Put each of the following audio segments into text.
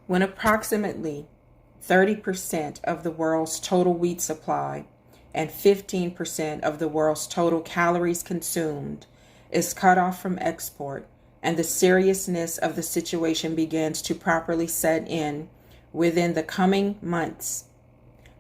When approximately 30% of the world's total wheat supply and 15% of the world's total calories consumed is cut off from export, and the seriousness of the situation begins to properly set in within the coming months,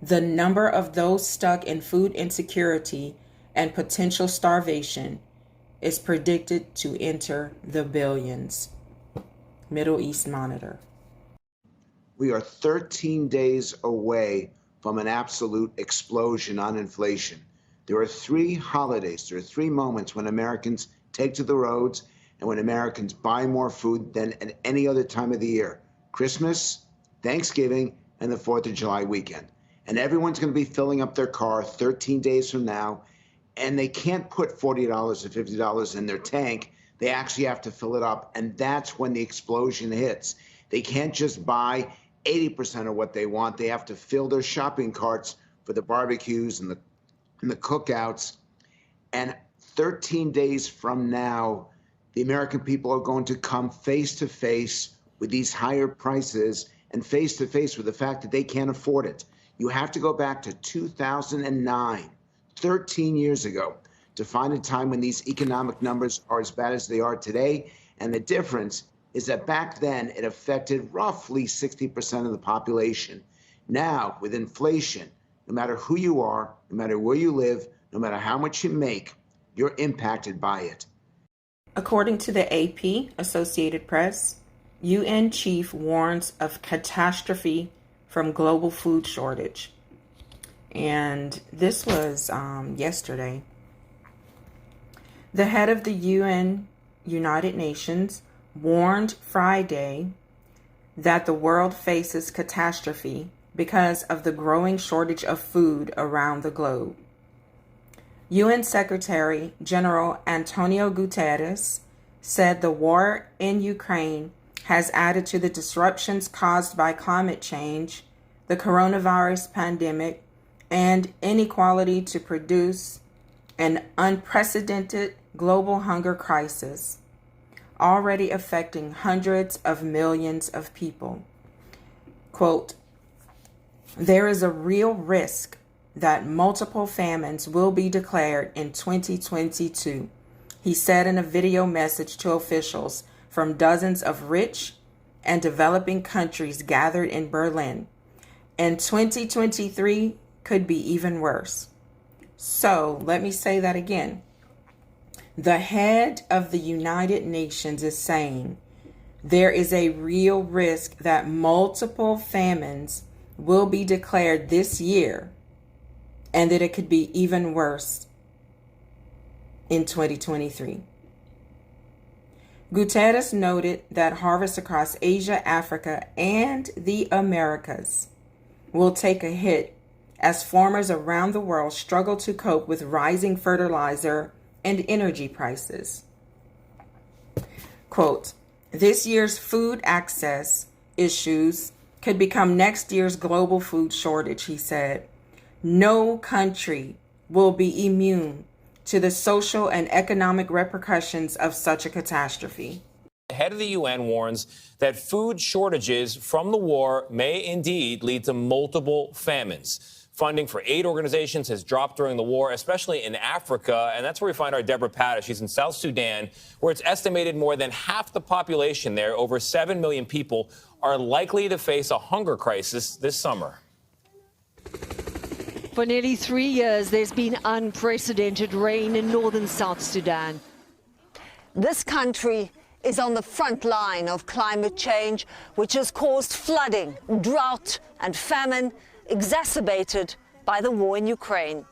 the number of those stuck in food insecurity and potential starvation is predicted to enter the billions. Middle East Monitor. We are 13 days away from an absolute explosion on inflation. There are 3 holidays, there are 3 moments when Americans take to the roads and when Americans buy more food than at any other time of the year: Christmas, Thanksgiving, and the 4th of July weekend. And everyone's going to be filling up their car 13 days from now, and they can't put $40 or $50 in their tank. They actually have to fill it up, and that's when the explosion hits. They can't just buy 80% of what they want. They have to fill their shopping carts for the barbecues and the cookouts. And 13 days from now, the American people are going to come face to face with these higher prices and face to face with the fact that they can't afford it. You have to go back to 2009, 13 years ago, to find a time when these economic numbers are as bad as they are today. And the difference is that back then it affected roughly 60% of the population. Now, with inflation, no matter who you are, no matter where you live, no matter how much you make, you're impacted by it. According to the AP, Associated Press, UN chief warns of catastrophe from global food shortage. And this was yesterday. The head of the United Nations warned Friday that the world faces catastrophe because of the growing shortage of food around the globe. UN Secretary General Antonio Guterres said the war in Ukraine has added to the disruptions caused by climate change, the coronavirus pandemic, and inequality to produce an unprecedented global hunger crisis, already affecting hundreds of millions of people. Quote, "There is a real risk that multiple famines will be declared in 2022, he said in a video message to officials from dozens of rich and developing countries gathered in Berlin. And 2023 could be even worse. So let me say that again. The head of the United Nations is saying there is a real risk that multiple famines will be declared this year, and that it could be even worse in 2023. Guterres noted that harvests across Asia, Africa, and the Americas will take a hit as farmers around the world struggle to cope with rising fertilizer and energy prices. Quote, "This year's food access issues could become next year's global food shortage," he said. "No country will be immune to the social and economic repercussions of such a catastrophe." The head of the UN warns that food shortages from the war may indeed lead to multiple famines. Funding for aid organizations has dropped during the war, especially in Africa. And that's where we find our Deborah Pattis. She's in South Sudan, where it's estimated more than half the population there, over 7 million people, are likely to face a hunger crisis this summer. For nearly 3 years, there's been unprecedented rain in northern South Sudan. This country is on the front line of climate change, which has caused flooding, drought and famine, exacerbated by the war in Ukraine.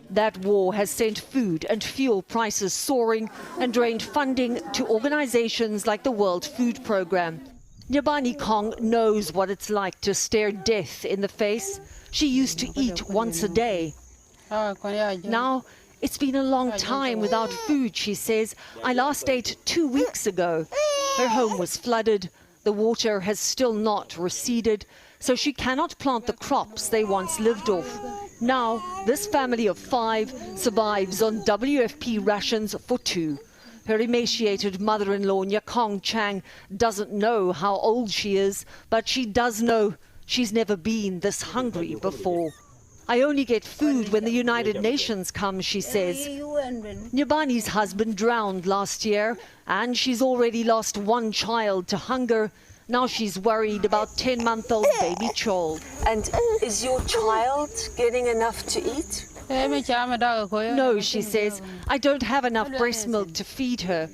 That war has sent food and fuel prices soaring and drained funding to organizations like the World Food Programme. Nyabani Kong knows what it's like to stare death in the face. She used to eat once a day. Now, it's been a long time without food, she says. I last ate 2 weeks ago. Her home was flooded. The water has still not receded, so she cannot plant the crops they once lived off. Now, this family of 5 survives on WFP rations for 2. Her emaciated mother-in-law, Nyakong Chang, doesn't know how old she is, but she does know she's never been this hungry before. I only get food when the United Nations comes, she says. Nyabani's husband drowned last year, and she's already lost one child to hunger. Now she's worried about 10-month-old baby Chol. And is your child getting enough to eat? No, she says, I don't have enough breast milk to feed her.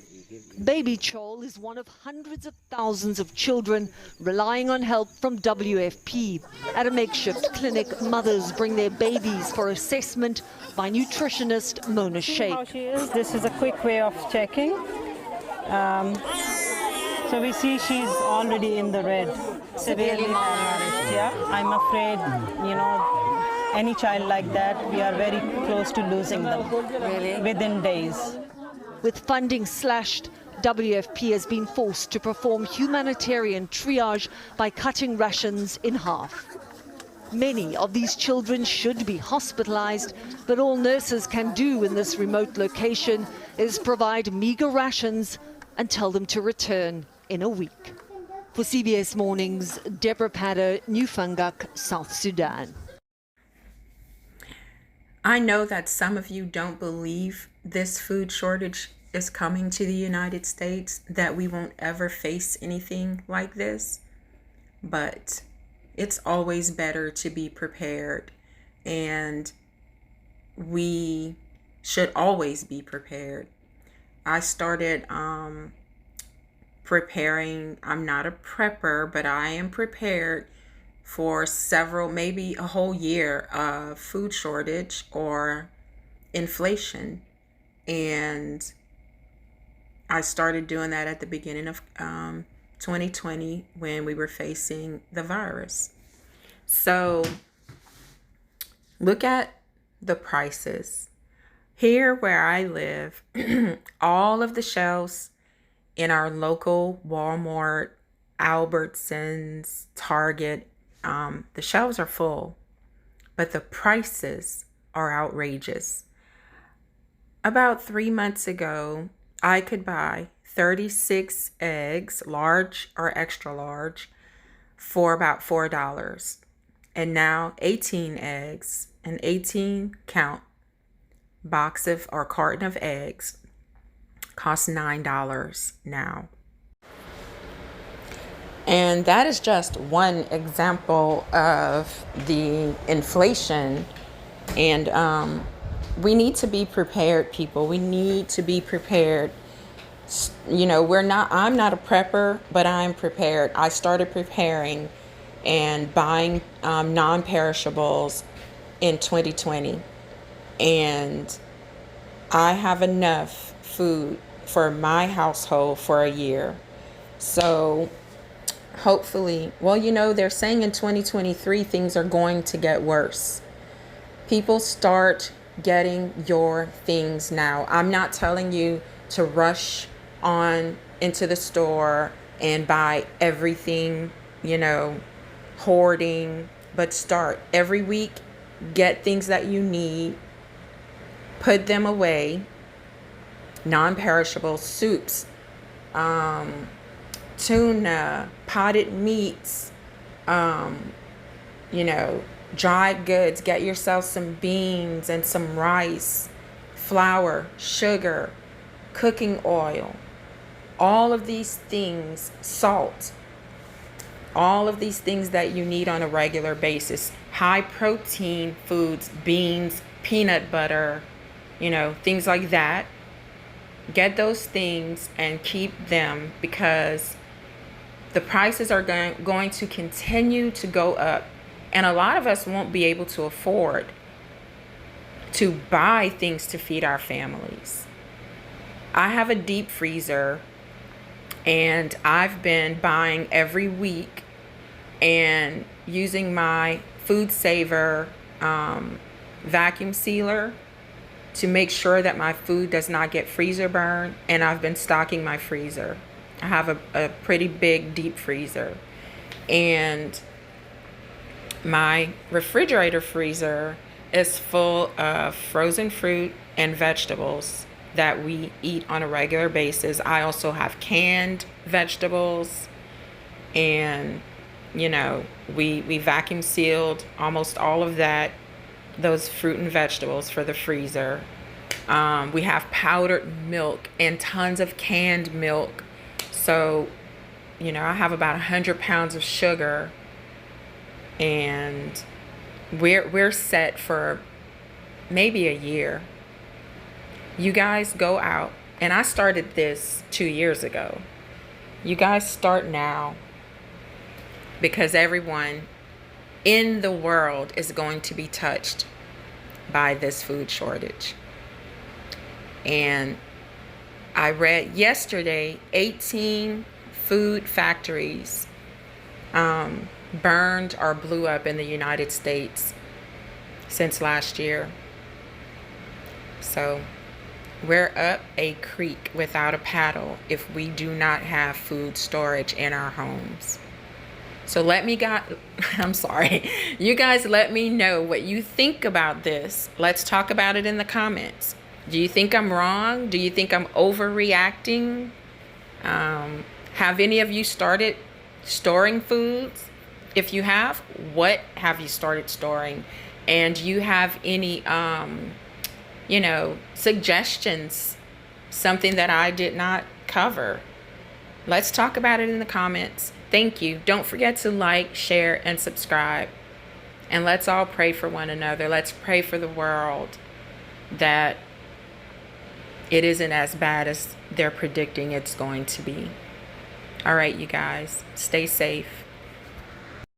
Baby Chol is one of hundreds of thousands of children relying on help from WFP. At a makeshift clinic, mothers bring their babies for assessment by nutritionist Mona Sheikh. How she is. This is a quick way of checking. So we see she's already in the red, severely malnourished. Yeah, I'm afraid, any child like that, we are very close to losing them within days. With funding slashed, WFP has been forced to perform humanitarian triage by cutting rations in half. Many of these children should be hospitalized, but all nurses can do in this remote location is provide meager rations and tell them to return in a week. For CBS Mornings, Deborah Padder, Newfangak, South Sudan. I know that some of you don't believe this food shortage is coming to the United States, that we won't ever face anything like this, but it's always better to be prepared, and we should always be prepared. I started preparing. I'm not a prepper, but I am prepared for several, maybe a whole year of food shortage or inflation. And I started doing that at the beginning of 2020 when we were facing the virus. So look at the prices. Here where I live, all of the shelves in our local Walmart, Albertsons, Target, the shelves are full, but the prices are outrageous. About 3 months ago, I could buy 36 eggs, large or extra large, for about $4. And now 18 eggs, an 18 count box of or carton of eggs costs $9 now. And that is just one example of the inflation. And we need to be prepared, people. We need to be prepared. I'm not a prepper, but I'm prepared. I started preparing and buying non-perishables in 2020. And I have enough food for my household for a year. So hopefully, they're saying in 2023 things are going to get worse. People, start getting your things now. I'm not telling you to rush on into the store and buy everything, hoarding, but start every week. Get things that you need, put them away. Non-perishable soups, tuna, potted meats, dried goods. Get yourself some beans and some rice, flour, sugar, cooking oil, all of these things, salt, all of these things that you need on a regular basis. High protein foods, beans, peanut butter, things like that. Get those things and keep them, because the prices are going to continue to go up. And a lot of us won't be able to afford to buy things to feed our families. I have a deep freezer, and I've been buying every week and using my Food Saver vacuum sealer to make sure that my food does not get freezer burn. And I've been stocking my freezer. I have a pretty big deep freezer. And my refrigerator freezer is full of frozen fruit and vegetables that we eat on a regular basis. I also have canned vegetables, and you know, we vacuum sealed almost all of that, those fruit and vegetables for the freezer. We have powdered milk and tons of canned milk. So, you know, I have about 100 pounds of sugar, and we're set for maybe a year. You guys go out, and I started this 2 years ago. You guys start now, because everyone in the world is going to be touched by this food shortage. And I read yesterday 18 food factories burned or blew up in the United States since last year. So we're up a creek without a paddle if we do not have food storage in our homes. So I'm sorry. You guys let me know what you think about this. Let's talk about it in the comments. Do you think I'm wrong? Do you think I'm overreacting? Have any of you started storing foods? If you have, what have you started storing? And do you have any, suggestions? Something that I did not cover? Let's talk about it in the comments. Thank you. Don't forget to like, share, and subscribe. And let's all pray for one another. Let's pray for the world that it isn't as bad as they're predicting it's going to be. All right, you guys, stay safe.